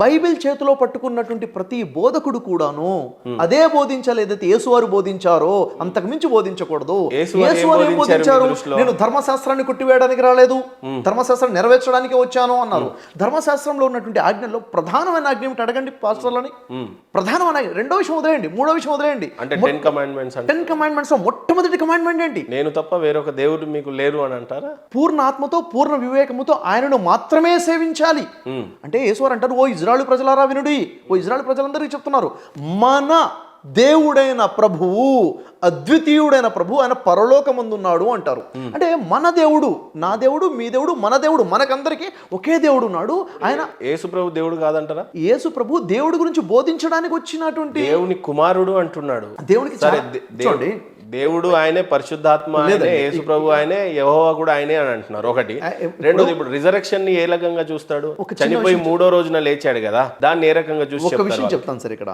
Bible చేతిలో పట్టుకున్నటువంటి ప్రతి బోధకుడు కూడాను అదే బోధించాలి. ఏదైతే యేసువారు బోధించారో అంతకు మించి బోధించకూడదు. యేసువారు ఏం బోధించారు? నేను ధర్మశాస్త్రాన్ని కొట్టివేయడానికి రాలేదు, ధర్మశాస్త్రాన్ని నెరవేర్చడానికి వచ్చాను అన్నారు. ధర్మశాస్త్రంలో ఉన్నటువంటి ఆజ్ఞల్లో ప్రధానమైన ఆజ్ఞ ఏమిటి అడగండి పాస్టర్లని. ప్రధానమైన రెండో విషయం వదిలేయండి, మూడో విషయం వదిలేయండి. అంటే 10 కమాండ్మెంట్స్ లో మొట్టమొదటి కమాండ్మెంట్ ఏంటి? నేను తప్ప వేరొక దేవుడు మీకు లేరు అని అంటారా? పూర్ణ ఆత్మతో పూర్ణ వివేకముతో ఆయనను మాత్రమే సేవించాలి. అంటే యేసువారు అంటారు, ఓ ఇజ్రాయేలు ప్రజలారా వినుడి. ఓ ఇజ్రాయేలు ప్రజలందరికీ చెప్తున్నారు, మన దేవుడైన ప్రభువు, అద్వితీయుడైన ప్రభు ఆయన పరలోకమందున్నాడు అంటారు. అంటే మన దేవుడు, నా దేవుడు, మీ దేవుడు, మన దేవుడు, మనకందరికీ ఒకే దేవుడు ఉన్నాడు. ఆయన యేసు ప్రభు దేవుడు కాదంటారా? యేసు ప్రభు దేవుడి గురించి బోధించడానికి వచ్చినటువంటి దేవుని కుమారుడు అంటున్నాడు. దేవునికి చూడండి, దేవుడు ఆయనే, పరిశుద్ధాత్మ ఆయనే, యేసు ప్రభు ఆయనే, యెహోవా కూడా ఆయనే అని అంటున్నారు. ఒకటి. రెండోది, ఇప్పుడు రిజరెక్షన్ ని ఏ రకంగా చూస్తాడు? చనిపోయి 3వ రోజున లేచాడు కదా, దాన్ని ఏ రకంగా చూసి ఒక విషయం చెప్తాను సార్ ఇక్కడ.